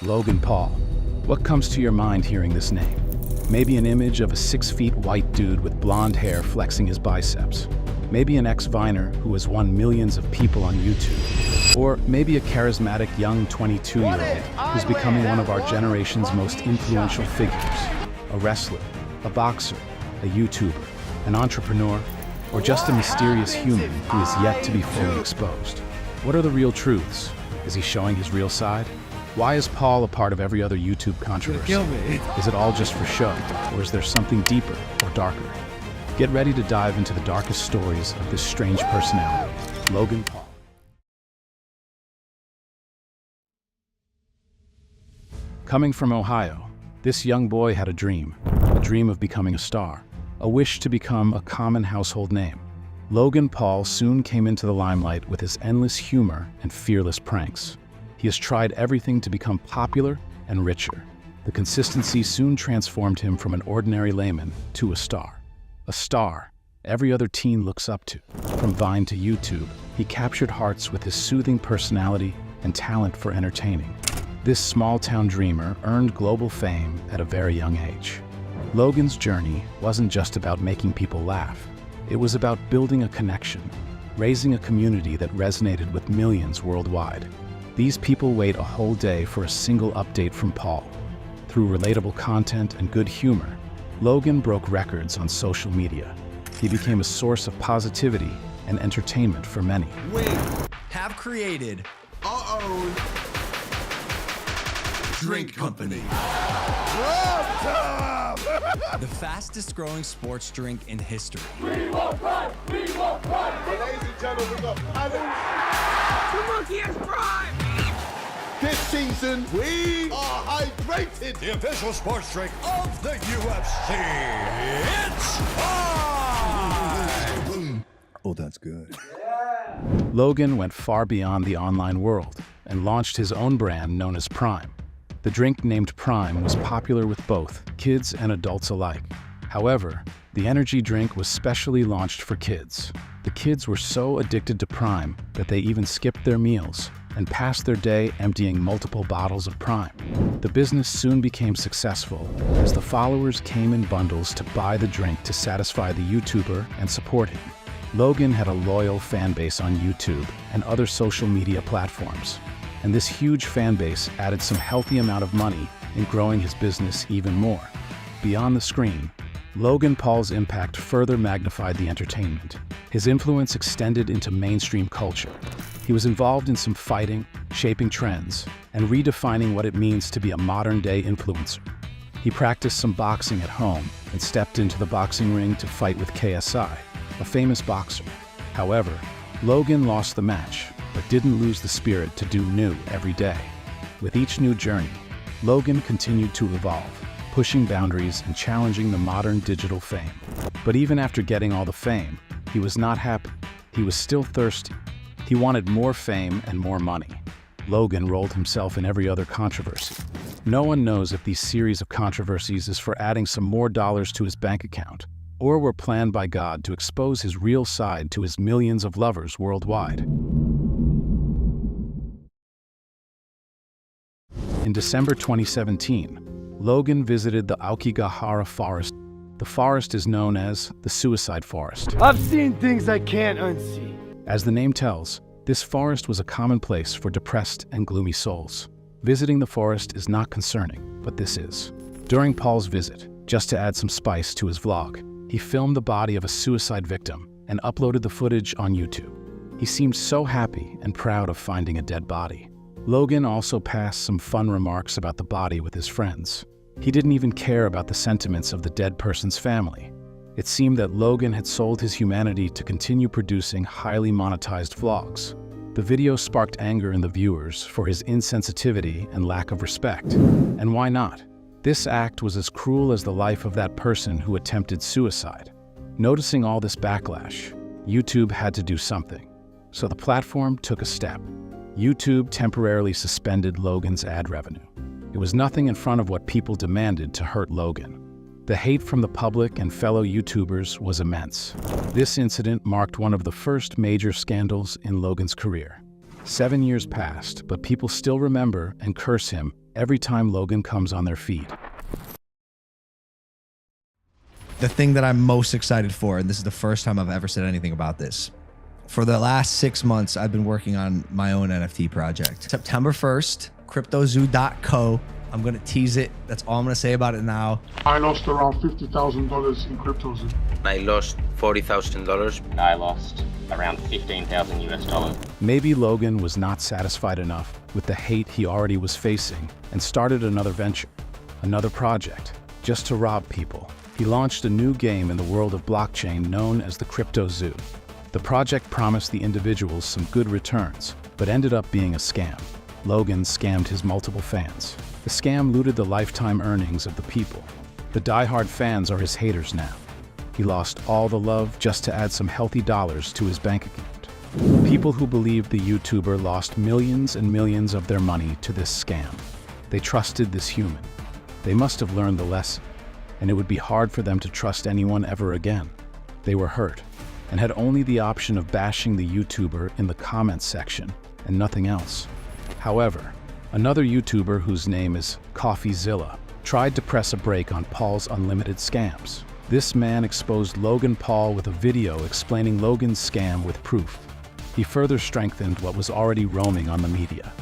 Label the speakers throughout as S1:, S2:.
S1: Logan Paul. What comes to your mind hearing this name? Maybe an image of a 6 feet white dude with blonde hair flexing his biceps. Maybe an ex-Viner who has won millions of people on YouTube. Or maybe a charismatic young 22-year-old who's becoming one of our generation's most influential figures. A wrestler, a boxer, a YouTuber, an entrepreneur, or just a mysterious human who is yet to be fully exposed. What are the real truths? Is he showing his real side? Why is Paul a part of every other YouTube controversy? Is it all just for show, or is there something deeper or darker? Get ready to dive into the darkest stories of this strange personality, Logan Paul. Coming from Ohio, this young boy had a dream of becoming a star, a wish to become a common household name. Logan Paul soon came into the limelight with his endless humor and fearless pranks. He has tried everything to become popular and richer. The consistency soon transformed him from an ordinary layman to a star. A star every other teen looks up to. From Vine to YouTube, he captured hearts with his soothing personality and talent for entertaining. This small-town dreamer earned global fame at a very young age. Logan's journey wasn't just about making people laugh. It was about building a connection, raising a community that resonated with millions worldwide. These people wait a whole day for a single update from Paul. Through relatable content and good humor, Logan broke records on social media. He became a source of positivity and entertainment for many.
S2: We have created our own drink company. The fastest growing sports drink in history.
S3: We won't run! We won't run!
S4: Ladies and gentlemen, we got
S3: The monkey is prime!
S4: this season, we are hydrated.
S2: The official sports drink of the UFC. It's time!
S5: Oh, that's good.
S1: Logan went far beyond the online world and launched his own brand known as Prime. The drink named Prime was popular with both kids and adults alike. However, the energy drink was specially launched for kids. The kids were so addicted to Prime that they even skipped their meals and passed their day emptying multiple bottles of Prime. The business soon became successful as the followers came in bundles to buy the drink to satisfy the YouTuber and support him. Logan had a loyal fan base on YouTube and other social media platforms, and this huge fan base added some healthy amount of money in growing his business even more. Beyond the screen, Logan Paul's impact further magnified the entertainment. His influence extended into mainstream culture. He was involved in some fighting, shaping trends, and redefining what it means to be a modern-day influencer. He practiced some boxing at home and stepped into the boxing ring to fight with KSI, a famous boxer. However, Logan lost the match, but didn't lose the spirit to do new every day. With each new journey, Logan continued to evolve, pushing boundaries and challenging the modern digital fame. But even after getting all the fame, he was not happy. He was still thirsty. He wanted more fame and more money. Logan rolled himself in every other controversy. No one knows if these series of controversies is for adding some more dollars to his bank account, or were planned by God to expose his real side to his millions of lovers worldwide. In December 2017, Logan visited the Aokigahara forest. The forest is known as the Suicide Forest.
S6: I've seen things I can't unsee.
S1: As the name tells, this forest was a common place for depressed and gloomy souls. Visiting the forest is not concerning, but this is. During Paul's visit, just to add some spice to his vlog, he filmed the body of a suicide victim and uploaded the footage on YouTube. He seemed so happy and proud of finding a dead body. Logan also passed some fun remarks about the body with his friends. He didn't even care about the sentiments of the dead person's family. It seemed that Logan had sold his humanity to continue producing highly monetized vlogs. The video sparked anger in the viewers for his insensitivity and lack of respect. And why not? This act was as cruel as the life of that person who attempted suicide. Noticing all this backlash, YouTube had to do something. So the platform took a step. YouTube temporarily suspended Logan's ad revenue. It was nothing in front of what people demanded to hurt Logan. The hate from the public and fellow YouTubers was immense. This incident marked one of the first major scandals in Logan's career. 7 years passed, but people still remember and curse him every time Logan comes on their feed.
S5: The thing that I'm most excited for, and this is the first time I've ever said anything about this, for the last 6 months, I've been working on my own NFT project. September 1st, CryptoZoo.co. I'm going to tease it. That's all I'm going to say about it now.
S7: I lost around $50,000 in CryptoZoo.
S8: I lost $40,000.
S9: I lost around 15,000 US dollars.
S1: Maybe Logan was not satisfied enough with the hate he already was facing and started another venture, another project, just to rob people. He launched a new game in the world of blockchain known as the CryptoZoo. The project promised the individuals some good returns, but ended up being a scam. Logan scammed his multiple fans. The scam looted the lifetime earnings of the people. The die-hard fans are his haters now. He lost all the love just to add some healthy dollars to his bank account. People who believed the YouTuber lost millions and millions of their money to this scam. They trusted this human. They must have learned the lesson, and it would be hard for them to trust anyone ever again. They were hurt, and had only the option of bashing the YouTuber in the comments section and nothing else. However, another YouTuber whose name is CoffeeZilla tried to press a break on Paul's unlimited scams. This man exposed Logan Paul with a video explaining Logan's scam with proof. He further strengthened what was already roaming on the media.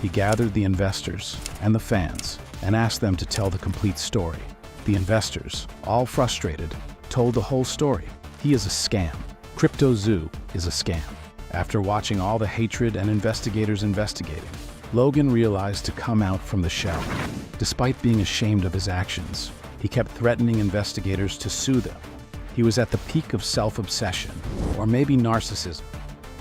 S1: He gathered the investors and the fans and asked them to tell the complete story. The investors, all frustrated, told the whole story. He is a scam. CryptoZoo is a scam. After watching all the hatred and investigators investigating, Logan realized to come out from the shell. Despite being ashamed of his actions, he kept threatening investigators to sue them. He was at the peak of self-obsession, or maybe narcissism.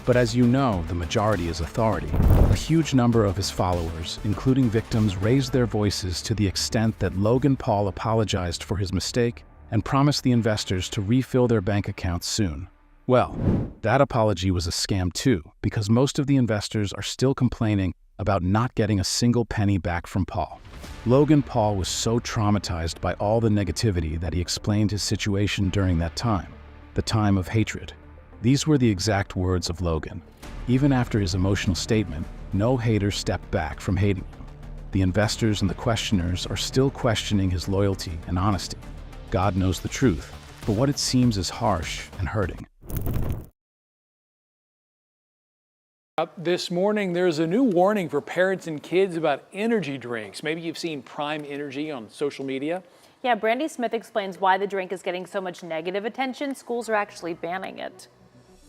S1: But as you know, the majority is authority. A huge number of his followers, including victims, raised their voices to the extent that Logan Paul apologized for his mistake and promised the investors to refill their bank accounts soon. Well, that apology was a scam too, because most of the investors are still complaining about not getting a single penny back from Paul. Logan Paul was so traumatized by all the negativity that he explained his situation during that time, the time of hatred. These were the exact words of Logan. Even after his emotional statement, no hater stepped back from hating him. The investors and the questioners are still questioning his loyalty and honesty. God knows the truth, but what it seems is harsh and hurting.
S10: This morning, there's a new warning for parents and kids about energy drinks. Maybe you've seen Prime Energy on social media.
S11: Yeah, Brandy Smith explains why the drink is getting so much negative attention. Schools are actually banning it.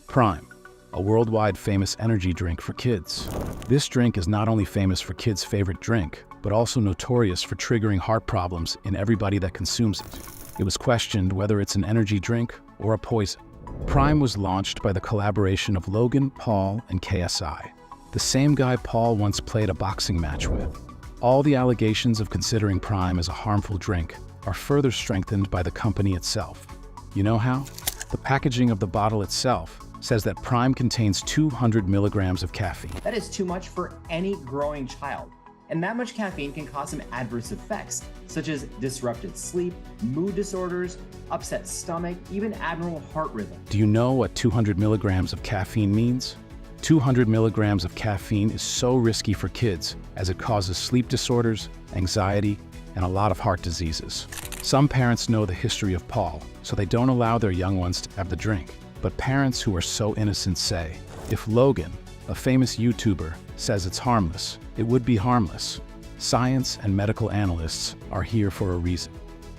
S1: Prime, a worldwide famous energy drink for kids. This drink is not only famous for kids' favorite drink, but also notorious for triggering heart problems in everybody that consumes it. It was questioned whether it's an energy drink or a poison. Prime was launched by the collaboration of Logan Paul and KSI, the same guy Paul once played a boxing match with. All the allegations of considering Prime as a harmful drink are further strengthened by the company itself. You know how? The packaging of the bottle itself says that Prime contains 200 milligrams of caffeine.
S12: That is too much for any growing child. And that much caffeine can cause some adverse effects, such as disrupted sleep, mood disorders, upset stomach, even abnormal heart rhythm.
S1: Do you know what 200 milligrams of caffeine means? 200 milligrams of caffeine is so risky for kids as it causes sleep disorders, anxiety, and a lot of heart diseases. Some parents know the history of Paul, so they don't allow their young ones to have the drink. But parents who are so innocent say, if Logan, a famous YouTuber, says it's harmless, it would be harmless. Science and medical analysts are here for a reason.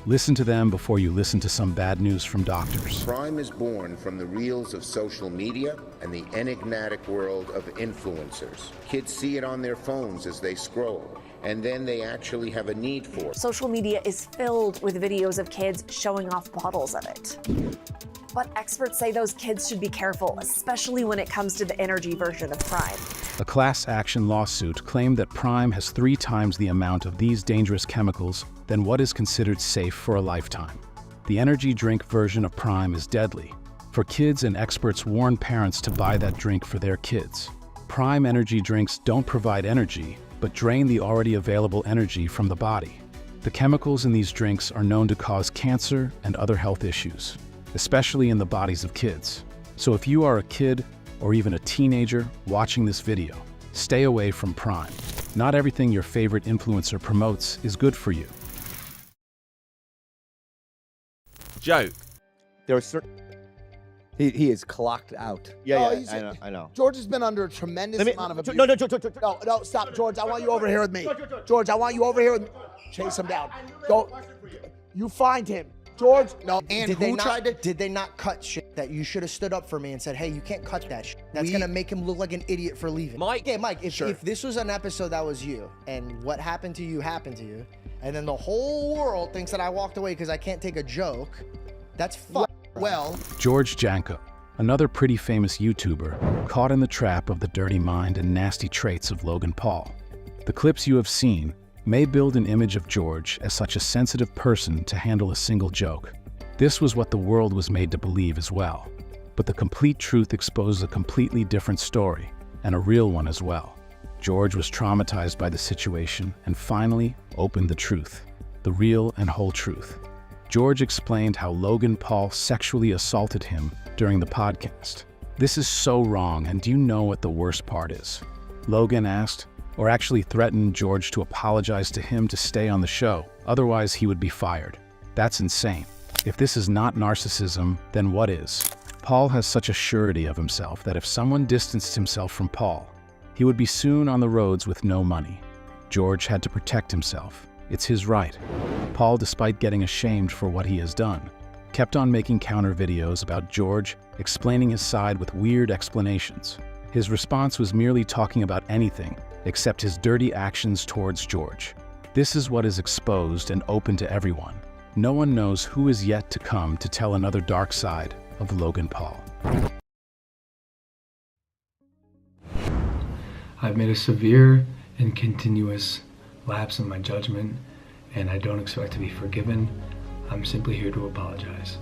S1: Listen to them before you listen to some bad news from doctors.
S13: Prime is born from the reels of social media and the enigmatic world of influencers. Kids see it on their phones as they scroll, and then they actually have a need for it.
S14: Social media is filled with videos of kids showing off bottles of it. But experts say those kids should be careful, especially when it comes to the energy version of Prime.
S1: A class action lawsuit claimed that Prime has 3 times the amount of these dangerous chemicals than what is considered safe for a lifetime. The energy drink version of Prime is deadly. For kids, and experts warn parents to buy that drink for their kids. Prime energy drinks don't provide energy, but drain the already available energy from the body. The chemicals in these drinks are known to cause cancer and other health issues, especially in the bodies of kids. So if you are a kid or even a teenager watching this video, stay away from Prime. Not everything your favorite influencer promotes is good for you.
S15: Joke.
S16: There are certain.
S17: He is clocked out.
S16: Yeah, I know.
S17: George has been under a tremendous amount of abuse.
S16: No, stop, George. I want you over here with me. George, I want you over here with me. Chase him down. Go. You find him. George, no.
S17: And did they not cut shit that you should have stood up for me and said, hey, you can't cut that shit. That's going to make him look like an idiot for leaving.
S15: Mike.
S17: Yeah, Mike, if this was an episode that was you, and what happened to you, and then the whole world thinks that I walked away because I can't take a joke, that's fucked. Well,
S1: George Janko, another pretty famous YouTuber, caught in the trap of the dirty mind and nasty traits of Logan Paul. The clips you have seen may build an image of George as such a sensitive person to handle a single joke. This was what the world was made to believe as well. But the complete truth exposed a completely different story, and a real one as well. George was traumatized by the situation and finally opened the truth, the real and whole truth. George explained how Logan Paul sexually assaulted him during the podcast. This is so wrong, and do you know what the worst part is? Logan asked, or actually threatened George to apologize to him to stay on the show, otherwise he would be fired. That's insane. If this is not narcissism, then what is? Paul has such a surety of himself that if someone distanced himself from Paul, he would be soon on the roads with no money. George had to protect himself. It's his right. Paul, despite getting ashamed for what he has done, kept on making counter videos about George, explaining his side with weird explanations. His response was merely talking about anything except his dirty actions towards George. This is what is exposed and open to everyone. No one knows who is yet to come to tell another dark side of Logan Paul.
S18: I've made a severe and continuous lapse in my judgment, and I don't expect to be forgiven. I'm simply here to apologize.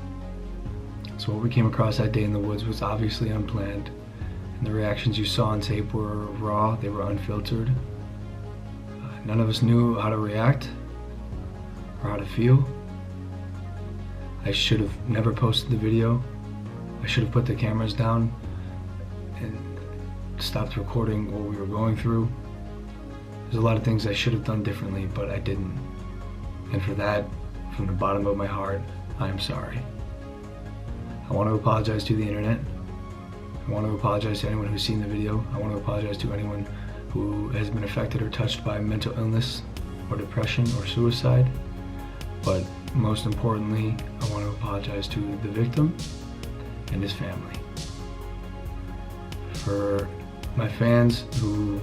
S18: So what we came across that day in the woods was obviously unplanned, and the reactions you saw on tape were raw, they were unfiltered. None of us knew how to react or how to feel. I should have never posted the video. I should have put the cameras down and stopped recording what we were going through. There's a lot of things I should have done differently, but I didn't. And for that, from the bottom of my heart, I am sorry. I want to apologize to the internet. I want to apologize to anyone who's seen the video. I want to apologize to anyone who has been affected or touched by mental illness or depression or suicide. But most importantly, I want to apologize to the victim and his family. For my fans who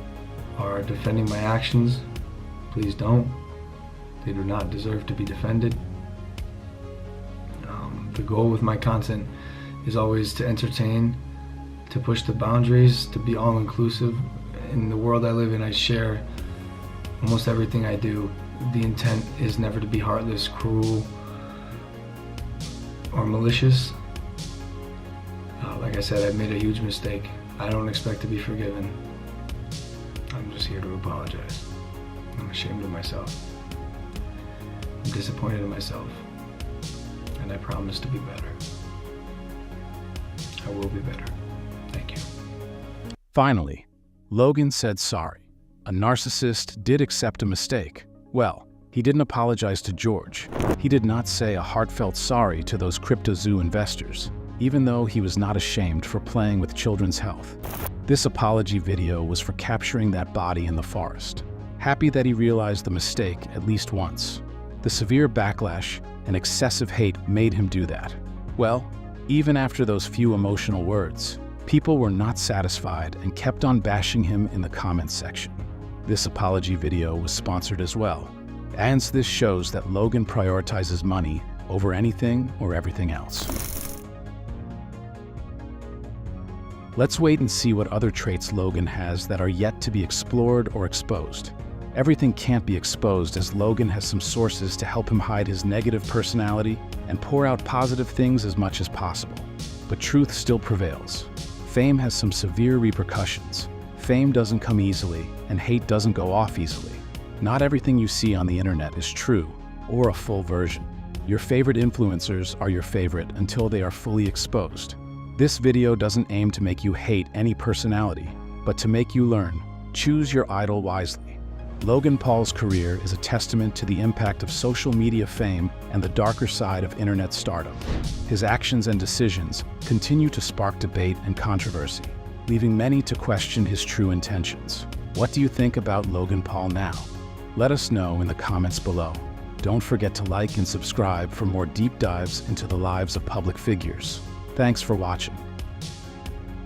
S18: are defending my actions, please don't. They do not deserve to be defended. The goal with my content is always to entertain, to push the boundaries, to be all-inclusive. In the world I live in, I share almost everything I do. The intent is never to be heartless, cruel, or malicious. Like I said, I've made a huge mistake. I don't expect to be forgiven. I'm just here to apologize. I'm ashamed of myself. I'm disappointed in myself. And I promise to be better. I will be better. Thank you.
S1: Finally, Logan said sorry. A narcissist did accept a mistake. Well, he didn't apologize to George. He did not say a heartfelt sorry to those CryptoZoo investors, even though he was not ashamed for playing with children's health. This apology video was for capturing that body in the forest. Happy that he realized the mistake at least once. The severe backlash and excessive hate made him do that. Well, even after those few emotional words, people were not satisfied and kept on bashing him in the comments section. This apology video was sponsored as well, and this shows that Logan prioritizes money over anything or everything else. Let's wait and see what other traits Logan has that are yet to be explored or exposed. Everything can't be exposed, as Logan has some sources to help him hide his negative personality and pour out positive things as much as possible. But truth still prevails. Fame has some severe repercussions. Fame doesn't come easily, and hate doesn't go off easily. Not everything you see on the internet is true, or a full version. Your favorite influencers are your favorite until they are fully exposed. This video doesn't aim to make you hate any personality, but to make you learn. Choose your idol wisely. Logan Paul's career is a testament to the impact of social media fame and the darker side of internet stardom. His actions and decisions continue to spark debate and controversy, leaving many to question his true intentions. What do you think about Logan Paul now? Let us know in the comments below. Don't forget to like and subscribe for more deep dives into the lives of public figures. Thanks for watching.